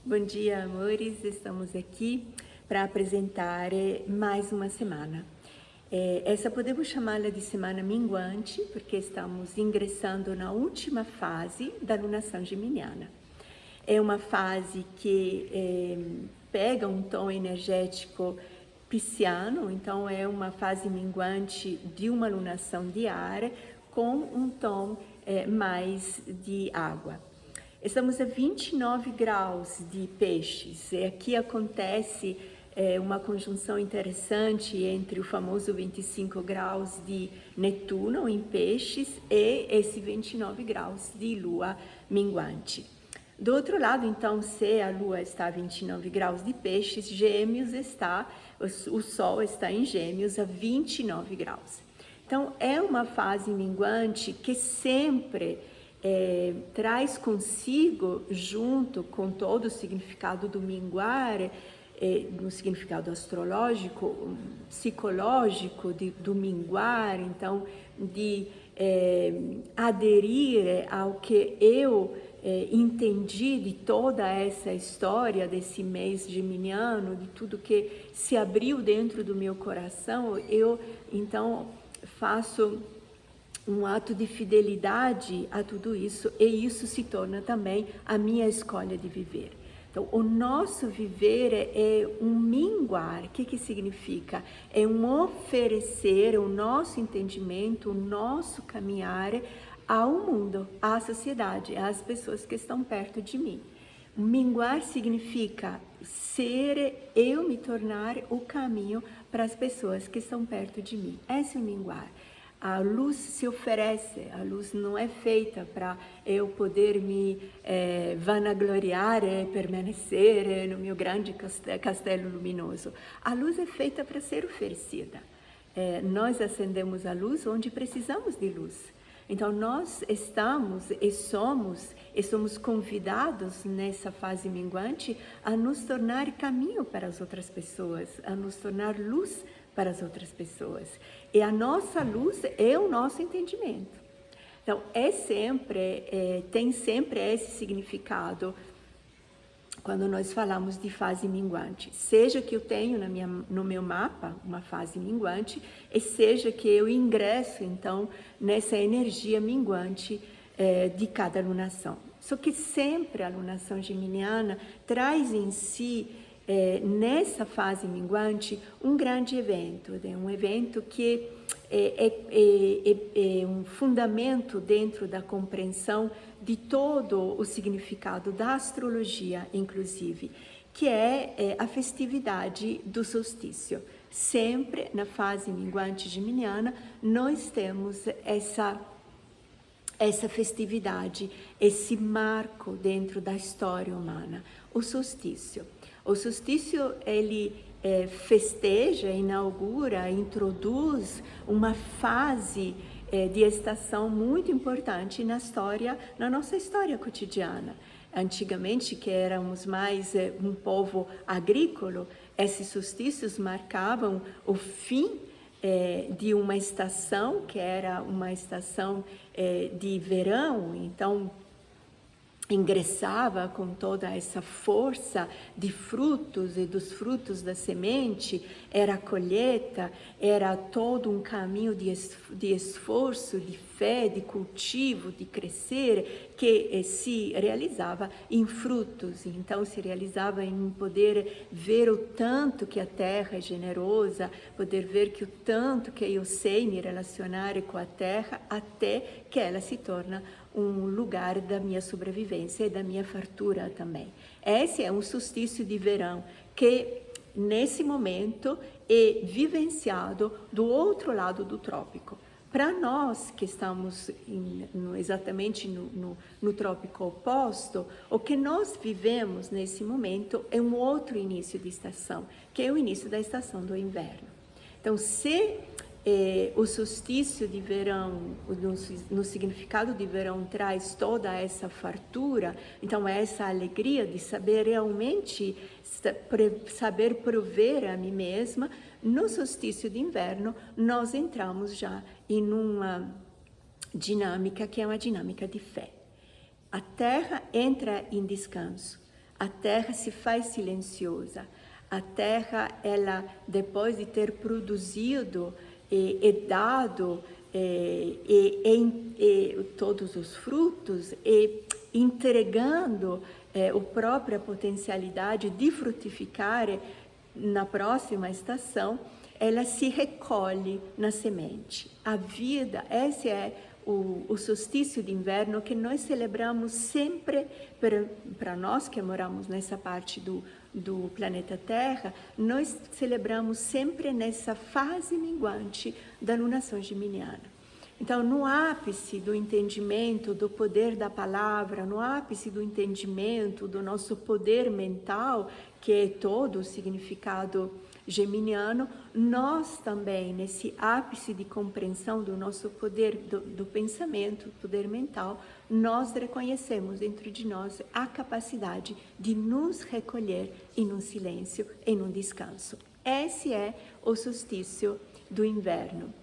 Bom dia, amores. Estamos aqui para apresentar mais uma semana. Essa podemos chamá-la de semana minguante, porque estamos ingressando na última fase da lunação geminiana. É uma fase que pega um tom energético pisciano, então é uma fase minguante de uma lunação de ar com um tom mais de água. Estamos a 29 graus de peixes, e aqui acontece uma conjunção interessante entre o famoso 25 graus de Netuno em peixes e esse 29 graus de lua minguante. Do outro lado, então, se a lua está a 29 graus de peixes, Gêmeos o Sol está em Gêmeos a 29 graus. Então, é uma fase minguante que sempre traz consigo, junto com todo o significado do minguar, no significado astrológico, psicológico do minguar, então de aderir ao que eu entendi de toda essa história desse mês geminiano, de tudo que se abriu dentro do meu coração, eu então faço um ato de fidelidade a tudo isso, e isso se torna também a minha escolha de viver. Então, o nosso viver é um minguar. O que significa? É um oferecer o nosso entendimento, o nosso caminhar ao mundo, à sociedade, às pessoas que estão perto de mim. Minguar significa eu me tornar o caminho para as pessoas que estão perto de mim. Esse é o minguar. A luz se oferece, a luz não é feita para eu poder me vanagloriar e permanecer no meu grande castelo luminoso. A luz é feita para ser oferecida. Nós acendemos a luz onde precisamos de luz. Então, nós estamos e somos convidados nessa fase minguante a nos tornar caminho para as outras pessoas, a nos tornar luz para as outras pessoas. E a nossa luz é o nosso entendimento. Então, tem sempre esse significado quando nós falamos de fase minguante. Seja que eu tenho no meu mapa uma fase minguante, e seja que eu ingresso, então, nessa energia minguante de cada lunação. Só que sempre a lunação geminiana traz em si, nessa fase minguante, um grande evento, um evento que é um fundamento dentro da compreensão de todo o significado da astrologia, inclusive, que é a festividade do solstício. Sempre na fase minguante geminiana, nós temos essa festividade, esse marco dentro da história humana, o solstício. O solstício, ele festeja, inaugura, introduz uma fase de estação muito importante na nossa história cotidiana. Antigamente, que éramos mais um povo agrícola, esses solstícios marcavam o fim de uma estação, que era uma estação de verão, então ingressava com toda essa força de frutos e dos frutos da semente, era a colheita, era todo um caminho de esforço, de fé, de cultivo, de crescer, que se realizava em frutos. Então se realizava em poder ver o tanto que a terra é generosa, poder ver que o tanto que eu sei me relacionar com a terra, até que ela se torna um lugar da minha sobrevivência e da minha fartura também. Esse é um solstício de verão que, nesse momento, é vivenciado do outro lado do trópico. Para nós que estamos exatamente no trópico oposto, o que nós vivemos nesse momento é um outro início de estação, que é o início da estação do inverno. Então, se o solstício de verão, no significado de verão, traz toda essa fartura, então essa alegria de saber realmente, saber prover a mim mesma. No solstício de inverno, nós entramos já em uma dinâmica que é uma dinâmica de fé. A Terra entra em descanso, A Terra se faz silenciosa. A Terra, ela, depois de ter produzido e dado todos os frutos e entregando a própria potencialidade de frutificar na próxima estação, ela se recolhe na semente. A vida, esse é o solstício de inverno que nós celebramos sempre, para nós que moramos nessa parte do planeta Terra, nós celebramos sempre nessa fase minguante da lunação geminiana. Então, no ápice do entendimento do poder da palavra, no ápice do entendimento do nosso poder mental, que é todo o significado geminiano, nós também, nesse ápice de compreensão do nosso poder do pensamento, poder mental, nós reconhecemos dentro de nós a capacidade de nos recolher em um silêncio, em um descanso. Esse é o solstício do inverno.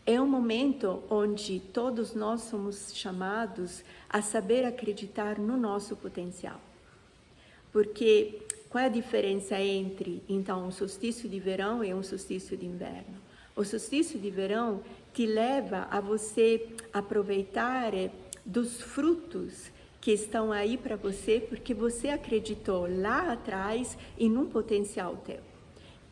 É um momento onde todos nós somos chamados a saber acreditar no nosso potencial. Porque qual é a diferença entre, então, um solstício de verão e um solstício de inverno? O solstício de verão te leva a você aproveitar dos frutos que estão aí para você, porque você acreditou lá atrás em um potencial teu.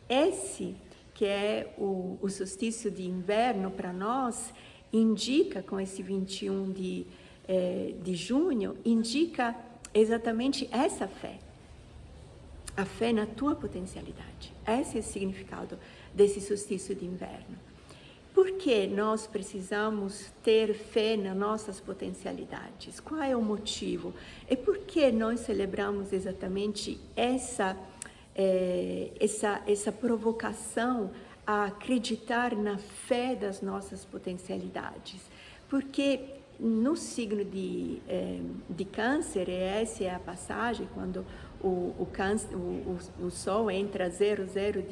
Esse que é o solstício de inverno para nós, indica, com esse 21 de junho, indica exatamente essa fé. A fé na tua potencialidade. Esse é o significado desse solstício de inverno. Por que nós precisamos ter fé nas nossas potencialidades? Qual é o motivo? E por que nós celebramos exatamente essa provocação a acreditar na fé das nossas potencialidades? Porque no signo de câncer, e essa é a passagem, quando o Sol entra 00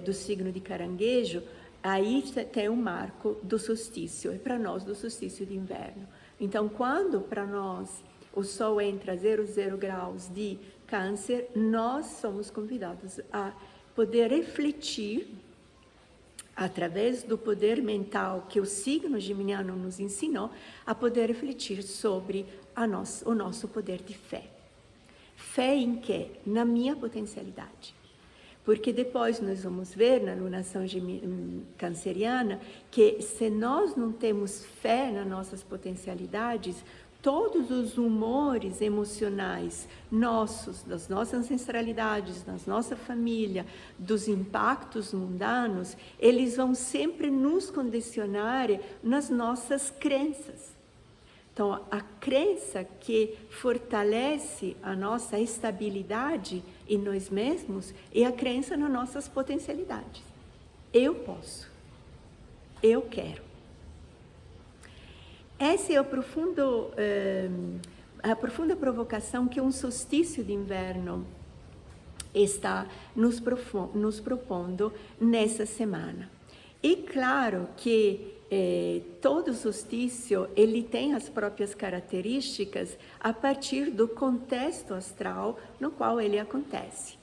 do signo de Caranguejo, aí tem um marco do solstício, e para nós do solstício de inverno. Então, quando para nós o Sol entra 00 graus de Câncer, nós somos convidados a poder refletir, através do poder mental que o signo geminiano nos ensinou, a poder refletir sobre o nosso poder de fé. Fé em quê? Na minha potencialidade. Porque depois nós vamos ver na lunação canceriana que se nós não temos fé nas nossas potencialidades, todos os humores emocionais nossos, das nossas ancestralidades, da nossa família, dos impactos mundanos, eles vão sempre nos condicionar nas nossas crenças. Então, a crença que fortalece a nossa estabilidade em nós mesmos é a crença nas nossas potencialidades. Eu posso. Eu quero. Essa é a profunda provocação que um solstício de inverno está nos propondo nessa semana. E claro que todo solstício ele tem as próprias características a partir do contexto astral no qual ele acontece.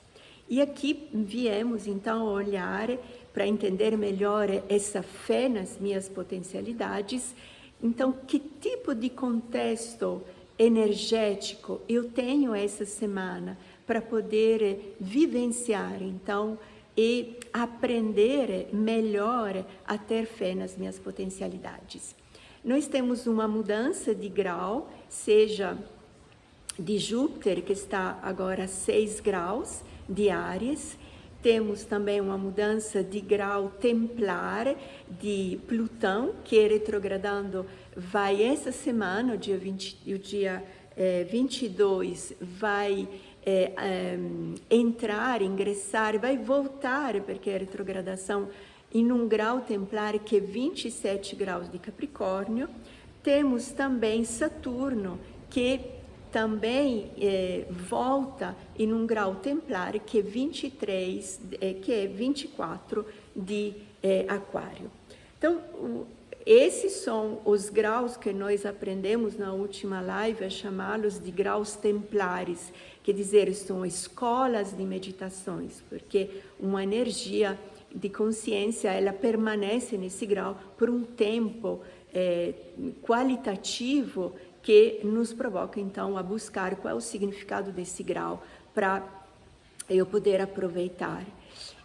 E aqui viemos então olhar para entender melhor essa fé nas minhas potencialidades. Então, que tipo de contexto energético eu tenho essa semana para poder vivenciar, então, e aprender melhor a ter fé nas minhas potencialidades? Nós temos uma mudança de grau, seja de Júpiter, que está agora a 6 graus de Áries. Temos também uma mudança de grau templar de Plutão, que retrogradando vai essa semana, o dia 22, vai ingressar, vai voltar, porque é retrogradação em um grau templar que é 27 graus de Capricórnio. Temos também Saturno, que também volta em um grau templar que é 24 de Aquário. Então, Esses são os graus que nós aprendemos na última live a chamá-los de graus templares, quer dizer, são escolas de meditações, porque uma energia de consciência, ela permanece nesse grau por um tempo qualitativo que nos provoca, então, a buscar qual é o significado desse grau para eu poder aproveitar.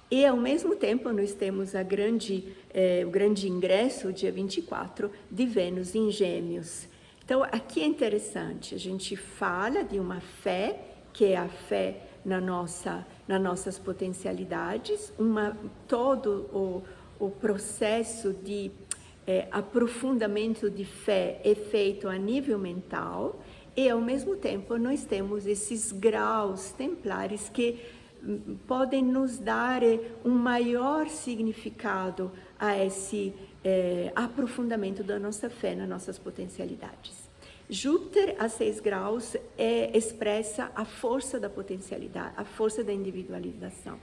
E, ao mesmo tempo, nós temos o grande ingresso, dia 24, de Vênus em Gêmeos. Então, aqui é interessante, a gente fala de uma fé, que é a fé nas nossas potencialidades, todo o processo de aprofundamento de fé é feito a nível mental, e, ao mesmo tempo, nós temos esses graus templares que podem nos dar um maior significado a esse aprofundamento da nossa fé nas nossas potencialidades. Júpiter, a 6 graus, expressa a força da potencialidade, a força da individualização.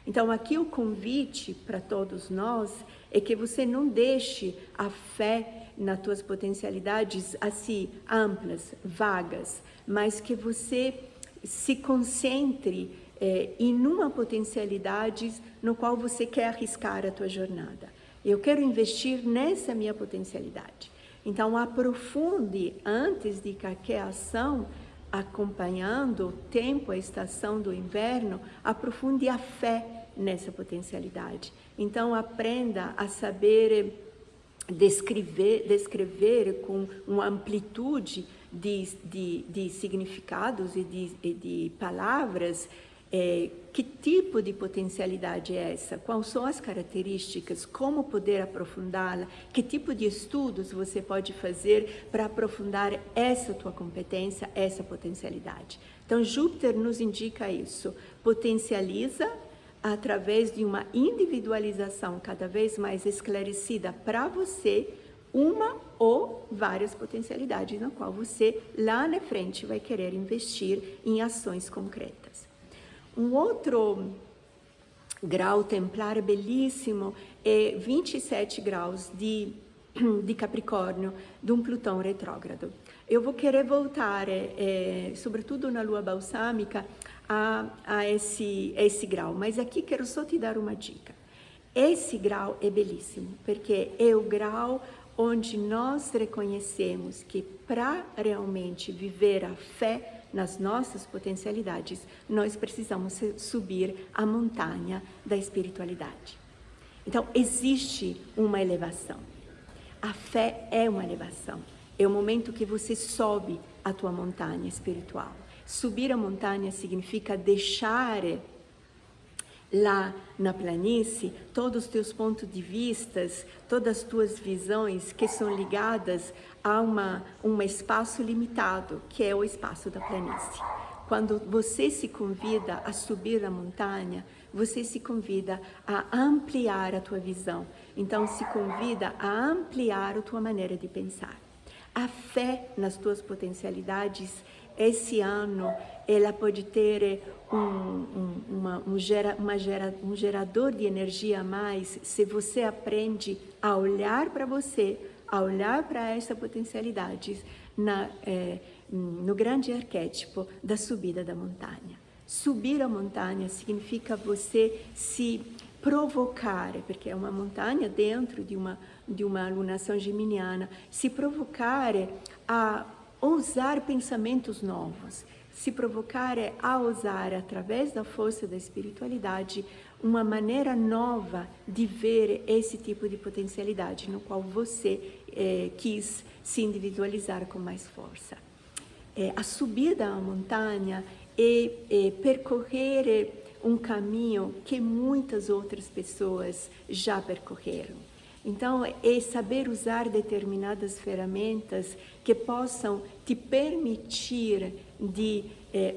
Então, aqui o convite para todos nós é que você não deixe a fé nas tuas potencialidades assim, amplas, vagas, mas que você se concentre em uma potencialidade no qual você quer arriscar a tua jornada. Eu quero investir nessa minha potencialidade. Então, aprofunde antes de qualquer ação, acompanhando o tempo, a estação do inverno, aprofunde a fé nessa potencialidade. Então, aprenda a saber descrever com uma amplitude de significados e de palavras. Que tipo de potencialidade é essa? Quais são as características? Como poder aprofundá-la? Que tipo de estudos você pode fazer para aprofundar essa tua competência, essa potencialidade? Então, Júpiter nos indica isso. Potencializa através de uma individualização cada vez mais esclarecida para você, uma ou várias potencialidades na qual você, lá na frente, vai querer investir em ações concretas. Um outro grau templar belíssimo é 27 graus de Capricórnio, de um Plutão retrógrado. Eu vou querer voltar, sobretudo na lua balsâmica, a esse grau, mas aqui quero só te dar uma dica. Esse grau é belíssimo, porque é o grau onde nós reconhecemos que para realmente viver a fé nas nossas potencialidades, nós precisamos subir a montanha da espiritualidade. Então, existe uma elevação. A fé é uma elevação. É o momento que você sobe a tua montanha espiritual. Subir a montanha significa deixar lá na planície todos os teus pontos de vista, todas as tuas visões que são ligadas a um espaço limitado, que é o espaço da planície. Quando você se convida a subir a montanha, você se convida a ampliar a tua visão. Então, se convida a ampliar a tua maneira de pensar. A fé nas tuas potencialidades, esse ano, ela pode ter um gerador de energia a mais se você aprende a olhar para você, a olhar para essa potencialidade no grande arquétipo da subida da montanha. Subir a montanha significa você se provocar, porque é uma montanha dentro de uma alunação geminiana, se provocar a ousar pensamentos novos, se provocar a usar, através da força da espiritualidade, uma maneira nova de ver esse tipo de potencialidade, no qual você quis se individualizar com mais força. A subida à montanha é percorrer um caminho que muitas outras pessoas já percorreram. Então, é saber usar determinadas ferramentas que possam te permitir de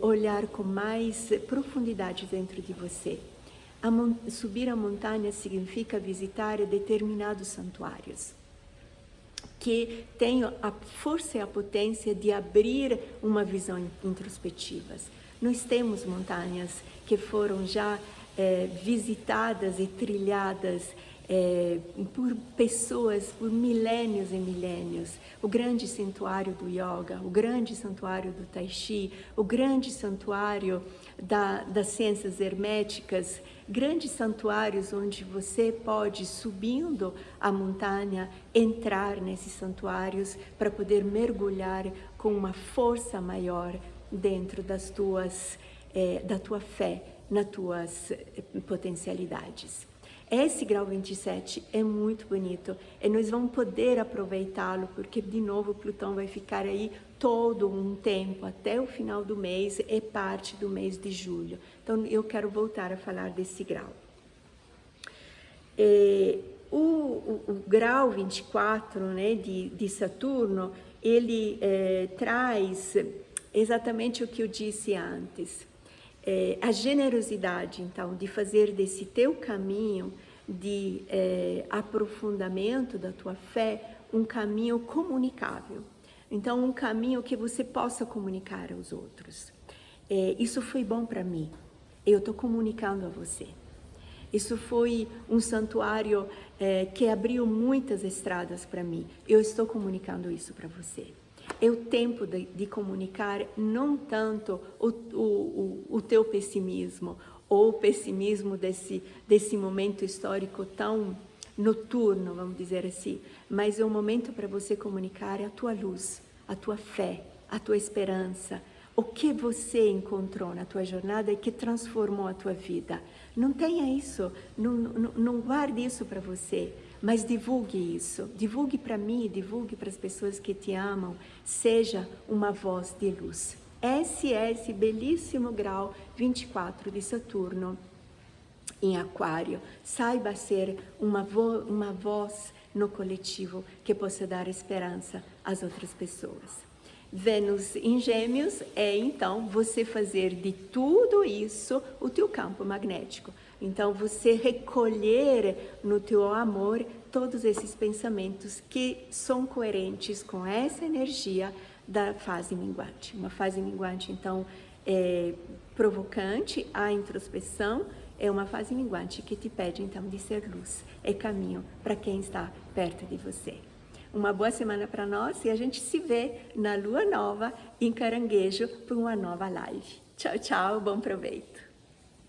olhar com mais profundidade dentro de você. Subir a montanha significa visitar determinados santuários que tenham a força e a potência de abrir uma visão introspectiva. Nós temos montanhas que foram já visitadas e trilhadas por pessoas, por milênios e milênios. O grande santuário do yoga, o grande santuário do tai chi, o grande santuário das ciências herméticas, grandes santuários onde você pode, subindo a montanha, entrar nesses santuários para poder mergulhar com uma força maior dentro da tua fé, nas tuas potencialidades. Esse grau 27 é muito bonito e nós vamos poder aproveitá-lo porque, de novo, Plutão vai ficar aí todo um tempo, até o final do mês e parte do mês de julho. Então, eu quero voltar a falar desse grau. O grau 24, né, de Saturno, ele traz exatamente o que eu disse antes. A generosidade, então, de fazer desse teu caminho de aprofundamento da tua fé um caminho comunicável. Então, um caminho que você possa comunicar aos outros. Isso foi bom para mim, eu estou comunicando a você. Isso foi um santuário que abriu muitas estradas para mim, eu estou comunicando isso para você. É o tempo de comunicar não tanto o teu pessimismo ou o pessimismo desse momento histórico tão noturno, vamos dizer assim, mas é um momento para você comunicar a tua luz, a tua fé, a tua esperança, o que você encontrou na tua jornada e que transformou a tua vida. Não tenha isso, não guarde isso para você, mas divulgue isso, divulgue para mim, divulgue para as pessoas que te amam, seja uma voz de luz. Esse é esse belíssimo grau 24 de Saturno em Aquário. Saiba ser uma voz no coletivo que possa dar esperança às outras pessoas. Vênus em Gêmeos é, então, você fazer de tudo isso o teu campo magnético. Então, você recolher no teu amor todos esses pensamentos que são coerentes com essa energia da fase minguante. Uma fase minguante, então, é provocante à introspeção, é uma fase minguante que te pede, então, de ser luz. É caminho para quem está perto de você. Uma boa semana para nós e a gente se vê na Lua Nova em Caranguejo para uma nova live. Tchau, tchau, bom proveito.